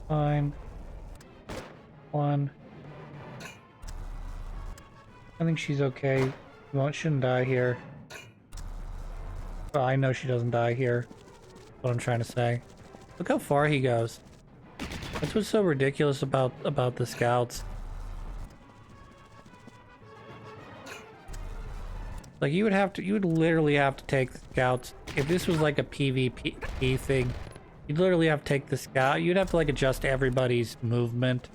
Fine. One. I think she's okay. Shouldn't die here. Well, I know she doesn't die here. That's what I'm trying to say. Look how far he goes. That's what's so ridiculous about the scouts. Like you would literally have to take the scouts. If this was like a PvP thing, you'd literally have to take the scout. You'd have to like adjust everybody's movement.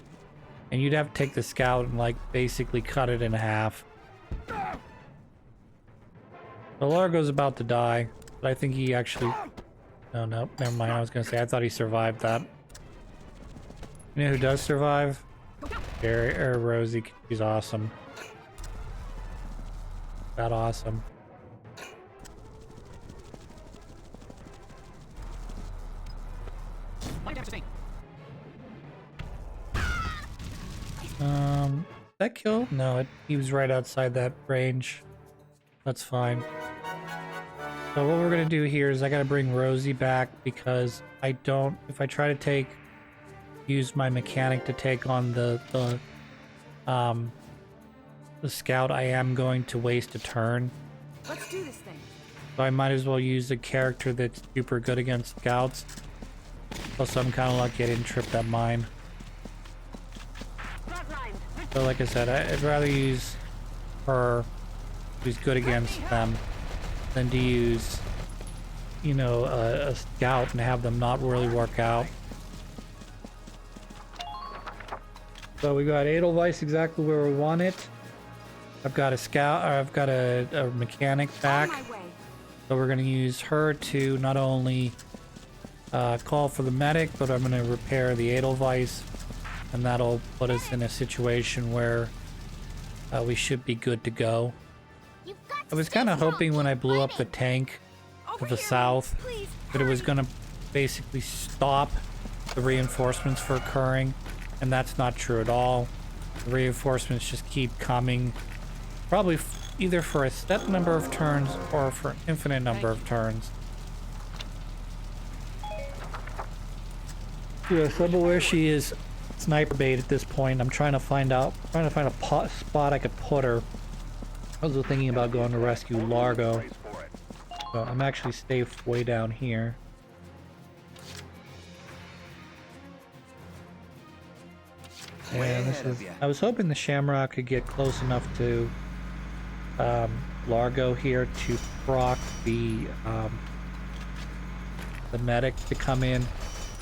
And you'd have to take the scout and like basically cut it in half. The Largo's about to die, but I think he actually... Oh, no, never mind. I was gonna say, I thought he survived that. You know who does survive? Rosie. She's awesome. That awesome. That kill? No, he was right outside that range. That's fine. So what we're gonna do here is I gotta bring Rosie back because I don't... If I try to use my mechanic to take on the scout, I am going to waste a turn. Let's do this thing. So I might as well use a character that's super good against scouts. Plus I'm kind of lucky I didn't trip that mine. So like I said, I'd rather use her, who's good against them, than to use, you know, a scout and have them not really work out. So we got Edelweiss exactly where we want it. I've got a scout, or I've got a mechanic back. So we're gonna use her to not only call for the medic, but I'm gonna repair the Edelweiss, and that'll put us in a situation where we should be good to go. I was kind of hoping when I blew up the tank to the south that it was gonna basically stop the reinforcements from occurring, and that's not true at all. The reinforcements just keep coming, probably either for a set number of turns or for an infinite number of turns. Yes, I'm aware she is sniper bait at this point. I'm trying to find a spot I could put her. I was thinking about going to rescue Largo. So I'm actually safe way down here. And this is... I was hoping the Shamrock could get close enough to Largo here to proc the medic to come in,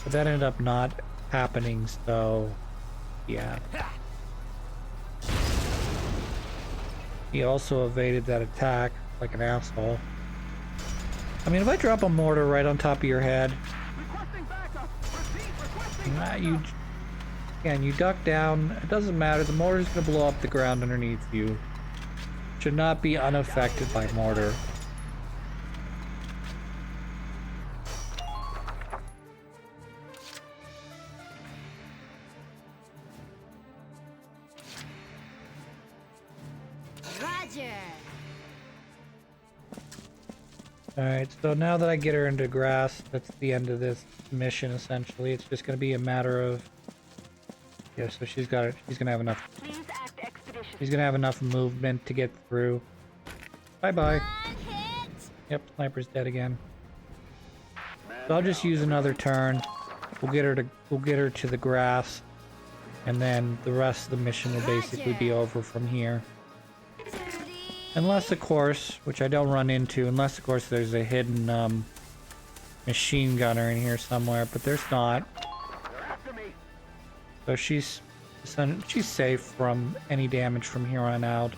but that ended up not happening, so yeah. He also evaded that attack like an asshole. I mean, if I drop a mortar right on top of your head, you duck down, it doesn't matter, the mortar's gonna blow up the ground underneath you. Should not be unaffected by mortar. Alright, so now that I get her into grass, that's the end of this mission essentially. It's just gonna be a matter of... Yeah, so she's gonna have enough... She's gonna have enough movement to get through. Bye-bye. Yep, sniper's dead again. So I'll just use another turn. We'll get her to the grass, and then the rest of the mission will basically be over from here. Unless, of course, which I don't run into, unless, of course, there's a hidden machine gunner in here somewhere, but there's not. So she's safe from any damage from here on out,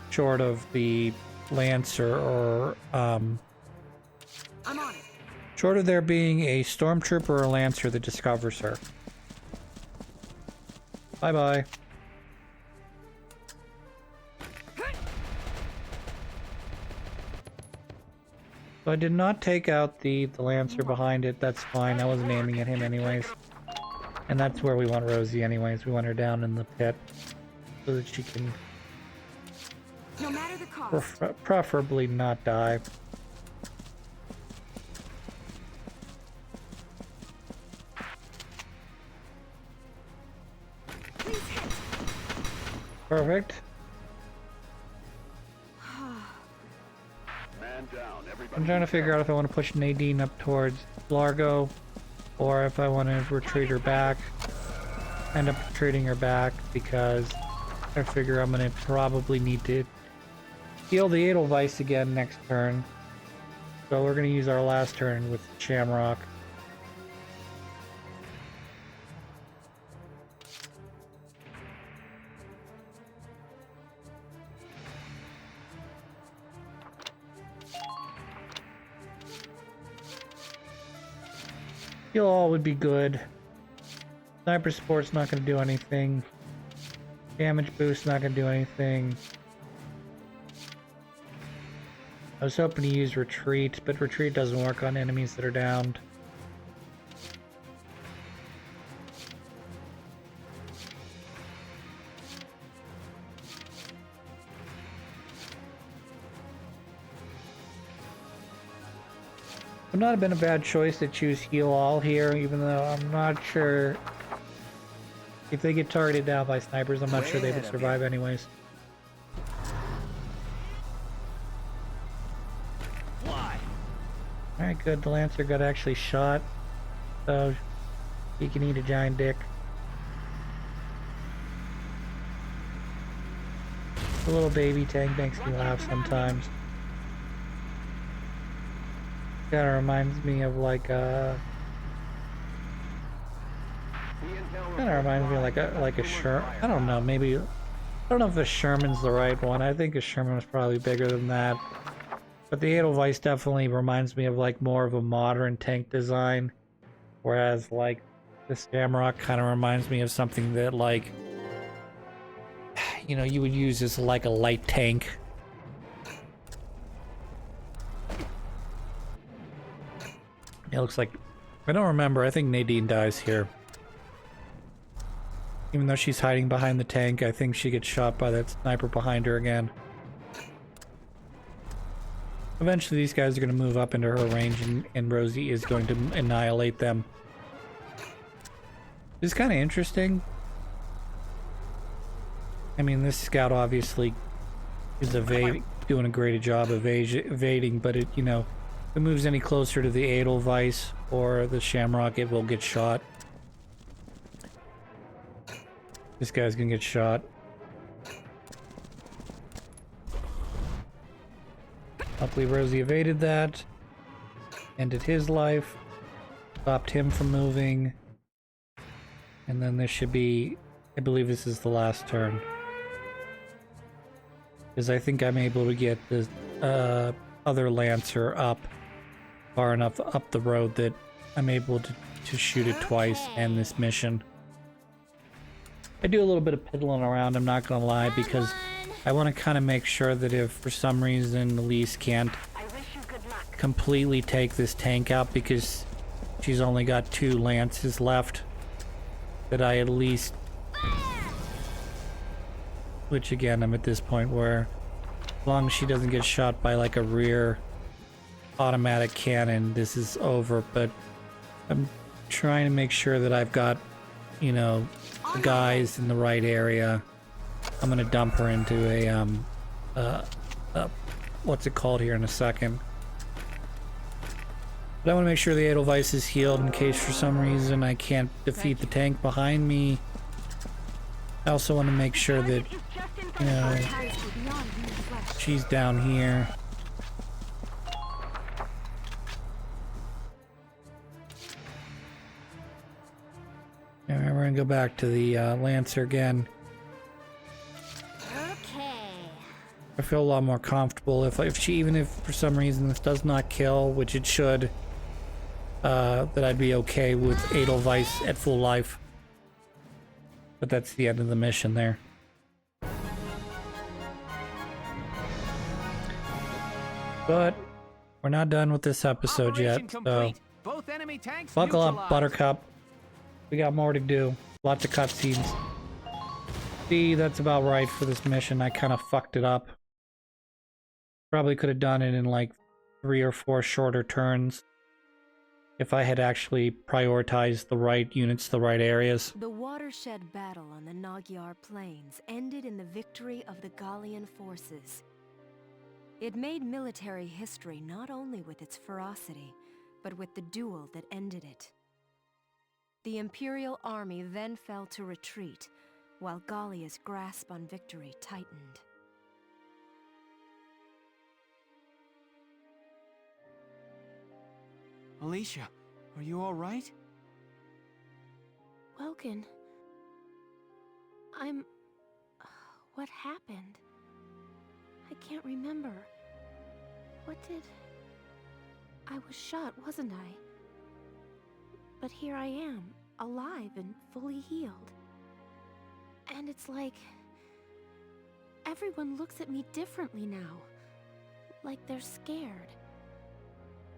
short of the Lancer or short of there being a Stormtrooper or a Lancer that discovers her. Bye-bye. So I did not take out the Lancer behind it. That's fine. I wasn't aiming at him anyways. And that's where we want Rosie anyways. We want her down in the pit so that she can no matter the cost, preferably not die. Perfect. Man down, everybody. I'm trying to figure out if I want to push Nadine up towards Largo, or if I want to retreat her back. End up retreating her back because I figure I'm going to probably need to heal the Edelweiss again next turn. So we're going to use our last turn with Shamrock. Heal all would be good. Sniper Sport's not going to do anything. Damage Boost not going to do anything. I was hoping to use Retreat, but Retreat doesn't work on enemies that are downed. Would not have been a bad choice to choose Heal All here, even though I'm not sure if they get targeted down by snipers. I'm not sure they would survive anyways. Alright, good. The Lancer got actually shot, so he can eat a giant dick. The little baby tank makes me laugh sometimes. Kinda reminds me of like a... Kinda reminds me of like a Sherman. I don't know, maybe... I don't know if a Sherman's the right one. I think a Sherman was probably bigger than that. But the Edelweiss definitely reminds me of like more of a modern tank design. Whereas like the Shamrock kind of reminds me of something that like... you know, you would use as like a light tank. It looks like... I don't remember. I think Nadine dies here. Even though she's hiding behind the tank, I think she gets shot by that sniper behind her again. Eventually these guys are going to move up into her range and Rosie is going to annihilate them. It's kind of interesting. I mean, this scout obviously is doing a great job of evading, but it, you know, if it moves any closer to the Edelweiss or the Shamrock, it will get shot. This guy's gonna get shot. Luckily Rosie evaded that. Ended his life. Stopped him from moving. And then this should be... I believe this is the last turn. Because I think I'm able to get the other Lancer up far enough up the road that I'm able to shoot it twice and this mission. I do a little bit of piddling around, I'm not gonna lie, because I want to kind of make sure that if for some reason Elise can't completely take this tank out because she's only got 2 lances left, that I at least... Which again, I'm at this point where as long as she doesn't get shot by like a rear automatic cannon, this is over, but I'm trying to make sure that I've got, you know, the guys in the right area. I'm gonna dump her into a what's it called here in a second. But I want to make sure the Edelweiss is healed in case for some reason I can't defeat the tank behind me. I also want to make sure that, you know, she's down here. Alright, we're gonna go back to the Lancer again. Okay. I feel a lot more comfortable if she, even if for some reason this does not kill, which it should, that I'd be okay with Edelweiss at full life. But that's the end of the mission there. But we're not done with this episode yet, so Both enemy tanks buckle up, neutralized. Buttercup. We got more to do. Lots of cutscenes. See, that's about right for this mission. I kind of fucked it up. Probably could have done it in like 3 or 4 shorter turns. if I had actually prioritized the right units, the right areas. The watershed battle on the Magyar Plains ended in the victory of the Gallian forces. It made military history not only with its ferocity, but with the duel that ended it. The Imperial army then fell to retreat, while Gallia's grasp on victory tightened. Alicia, are you all right? Welkin... What happened? I can't remember. What did... I was shot, wasn't I? But here I am, alive and fully healed. And it's like... everyone looks at me differently now. Like they're scared.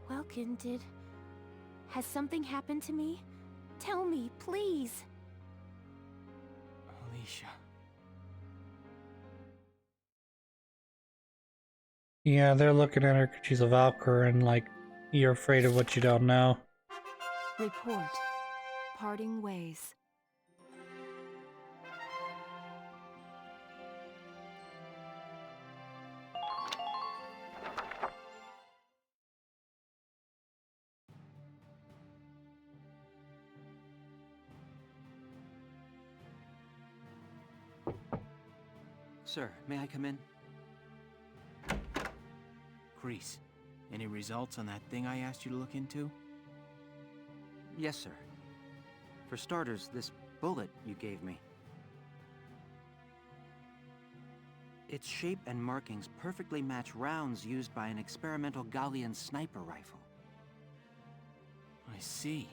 Welkin, has something happened to me? Tell me, please! Alicia... Yeah, they're looking at her 'cause she's a Valkyrie and like, you're afraid of what you don't know. Report. Parting ways. Sir, may I come in? Kreese, any results on that thing I asked you to look into? Yes, sir. For starters, this bullet you gave me. Its shape and markings perfectly match rounds used by an experimental Gallian sniper rifle. I see.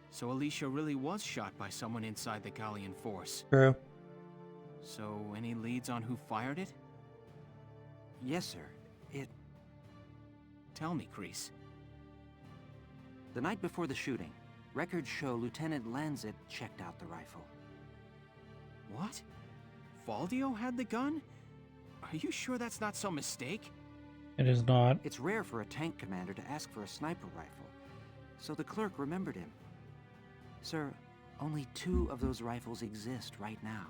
So Alicia really was shot by someone inside the Gallian force. True. So, any leads on who fired it? Yes, sir. Tell me, Kreese. The night before the shooting, records show Lieutenant Lanzet checked out the rifle. What? Valdio had the gun? Are you sure that's not some mistake? It is not. It's rare for a tank commander to ask for a sniper rifle, so the clerk remembered him. Sir, only 2 of those rifles exist right now.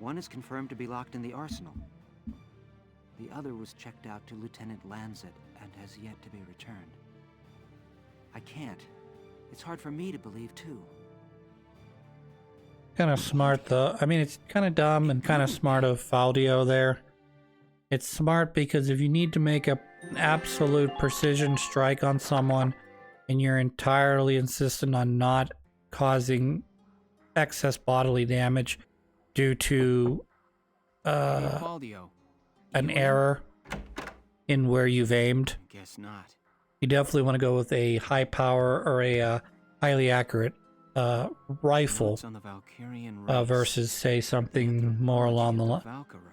One is confirmed to be locked in the arsenal. The other was checked out to Lieutenant Lanzet and has yet to be returned. I can't. It's hard for me to believe, too. Kind of smart, though. I mean, it's kind of dumb and kind of smart of Valdio there. It's smart because if you need to make an absolute precision strike on someone and you're entirely insistent on not causing excess bodily damage due to Valdio. an error in where you've aimed, Guess not. you definitely want to go with a high power or a highly accurate rifle Notes on the Valkyrian race. versus say something more along the line.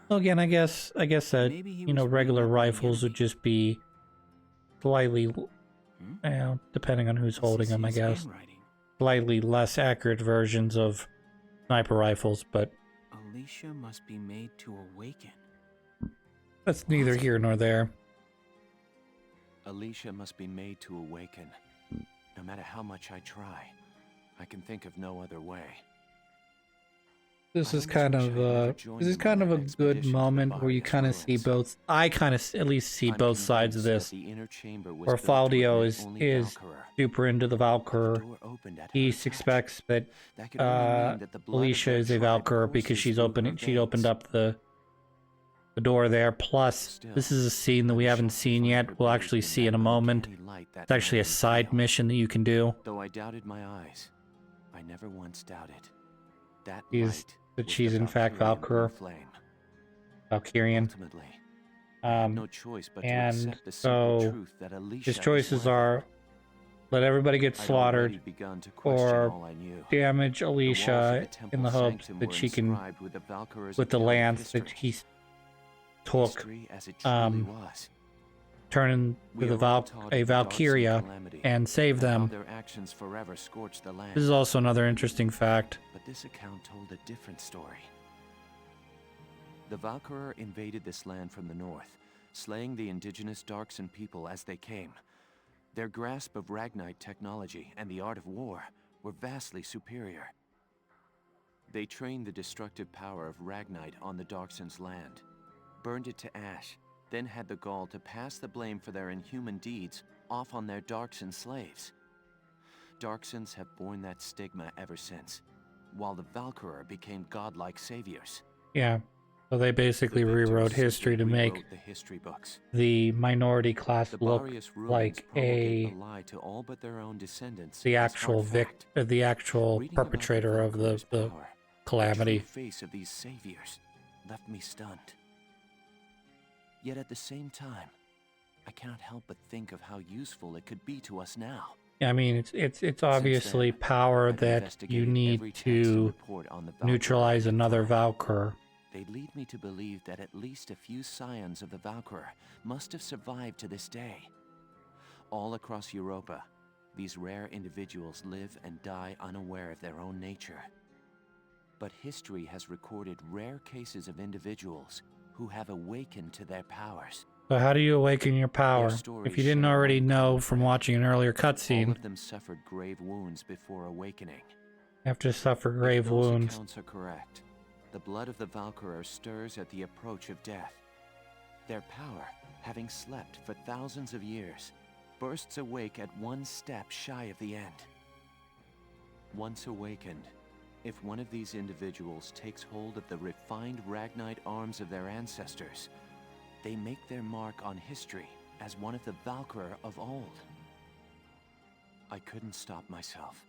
Well, again, I guess that, you know, regular rifles would just be slightly, you know, depending on who's holding them, I guess, slightly less accurate versions of sniper rifles, but Alicia must be made to awaken. that's neither here nor there. Alicia must be made to awaken. No matter how much I try, I can think of no other way. This is kind of a good moment where you kind of see both. I kind of at least see both sides of this. Where Valdio is super into the Valkyrie. He expects that Alicia is a Valkyrie because she opened up the door there. Plus, this is a scene that we haven't seen yet. We'll actually see in a moment. It's actually a side mission that you can do. Though I doubted my eyes, I never once doubted that That she's in fact Valkyrie. Valkyrian. No choice but to And accept the so simple truth that Alicia his choices is are let everybody get I'd slaughtered already begun to question or all I knew. damage The walls of Alicia the temple in the hopes sanctum that were she can, inscribed with the Valkyrie's with the account of lance that history. he took, History as it truly was. turn into We the are all taught of the Valkyria darksome calamity, and save and how them. their actions forever scorched the land. This is also another interesting fact. But this account told a different story. The Valkyrie invaded this land from the north, slaying the indigenous Darkson people as they came. Their grasp of Ragnite technology and the art of war were vastly superior. They trained the destructive power of Ragnite on the Darkson's land, burned it to ash, then had the gall to pass the blame for their inhuman deeds off on their Darkson slaves. Darksons have borne that stigma ever since, while the Valkyria became godlike saviors. Yeah. So they basically rewrote history to make the history books. the minority class The look Barious ruins like promulgate the lie to all but their own descendants. the as actual artifact. the actual Reading about perpetrator of the Valkyria's power, calamity. the true face of these saviors left me stunned. Yet at the same time, I cannot help but think of how useful it could be to us now. I mean, it's obviously then, power I've that you investigated need every text to and report on the Valkyria neutralize another decline. Valkyr. They lead me to believe that at least a few scions of the Valkyria must have survived to this day. All across Europa, these rare individuals live and die unaware of their own nature. But history has recorded rare cases of individuals who have awakened to their powers. So how do you awaken your power? stories If you didn't share already one know common from thread. watching an earlier All cutscene, of them suffered grave wounds before awakening. you have to suffer grave If those wounds. accounts are correct, the blood of the Valkyria stirs at the approach of death. Their power, having slept for thousands of years, bursts awake at one step shy of the end. Once awakened, if one of these individuals takes hold of the refined Ragnite arms of their ancestors, they make their mark on history as one of the Valkyria of old. I couldn't stop myself.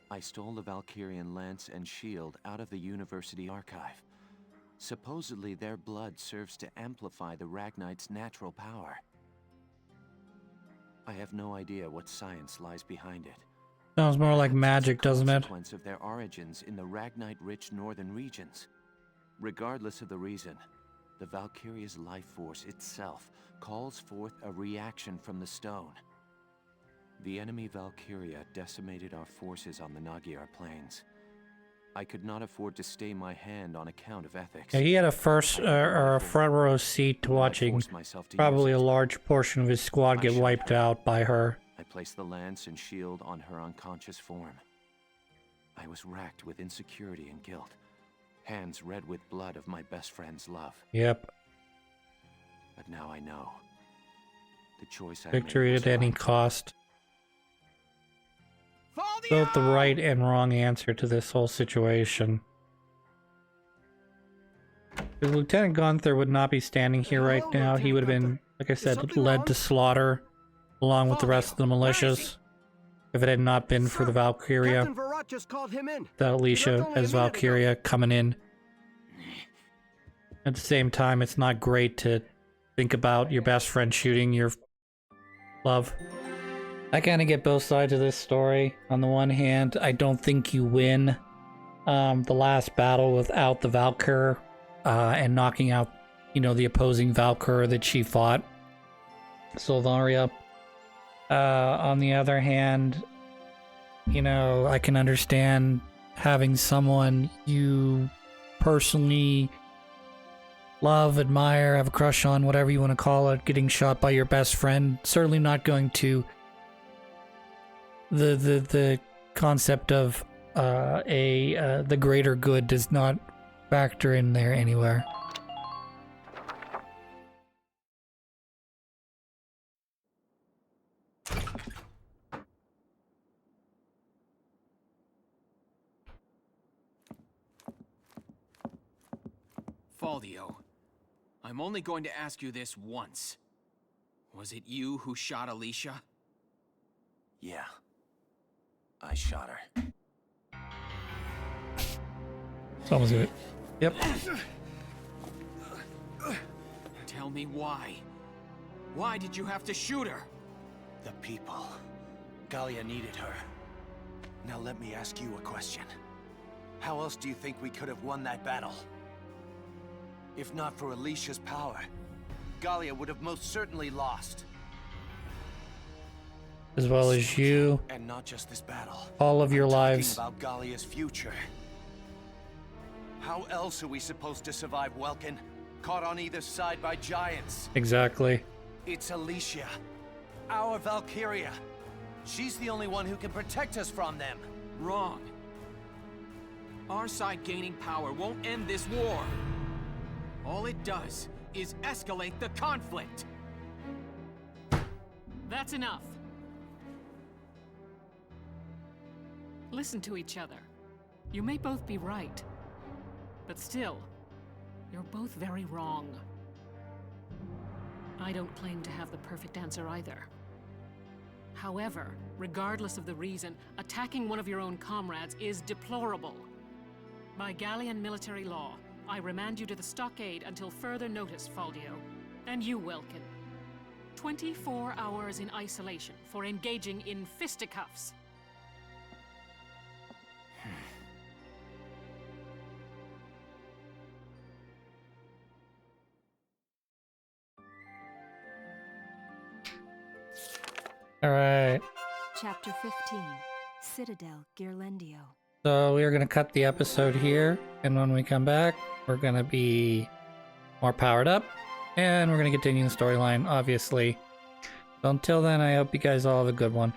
I stole the Valkyrian lance and shield out of the university archive. Supposedly their blood serves to amplify the Ragnite's natural power. I have no idea what science lies behind it. Sounds more like Perhaps it's a magic, doesn't it? consequence of their origins in the Ragnite-rich northern regions. Regardless of the reason, the Valkyria's life force itself calls forth a reaction from the stone. The enemy Valkyria decimated our forces on the Magyar plains. I could not afford to stay my hand on account of ethics. Yeah, he had a first or a front row seat to And then I watching forced myself to probably use a it. large portion of his squad I get shot wiped her. out by her. I placed the lance and shield on her unconscious form. I was racked with insecurity and guilt, hands red with blood of my best friend's love. Yep. But now I know. The choice I Victory made was at any right. cost. Both the right and wrong answer to this whole situation. If Lieutenant Gunther would not be standing here right now, he would have been, like I said, led to slaughter along with the rest of the militias. If it had not been for the Valkyria, Captain Varrot just called him in. that Alicia Left only a as minute Valkyria coming in. At the same time, it's not great to think about your best friend shooting your love. I kind of get both sides of this story. On the one hand, I don't think you win the last battle without the Valkyr and knocking out, you know, the opposing Valkyr that she fought, Silvaria. On the other hand, you know, I can understand having someone you personally love, admire, have a crush on, whatever you want to call it, getting shot by your best friend. Certainly not going to the concept of the greater good does not factor in there anywhere. Faldio, I'm only going to ask you this once. Was it you who shot Alicia? Yeah. I shot her. It's almost good. Yep. Tell me why. Why did you have to shoot her? The people. Gallia needed her. Now let me ask you a question. How else do you think we could have won that battle? If not for Alicia's power, Gallia would have most certainly lost. As well as you, And not just this battle. all of your I'm talking lives. about Gallia's future. How else are we supposed to survive Welkin? Caught on either side by giants. Exactly. It's Alicia. our Valkyria. She's the only one who can protect us from them. Wrong. Our side gaining power won't end this war. All it does is escalate the conflict. That's enough. Listen to each other. You may both be right, but still, you're both very wrong. I don't claim to have the perfect answer either. However, regardless of the reason, attacking one of your own comrades is deplorable. By Gallian military law, I remand you to the stockade until further notice, Faldio. And you, Welkin. 24 hours in isolation for engaging in fisticuffs. All right. Chapter 15, Citadel Ghirlandaio. So we are going to cut the episode here, and when we come back, we're going to be more powered up, and we're going to continue the storyline, obviously. So until then, I hope you guys all have a good one.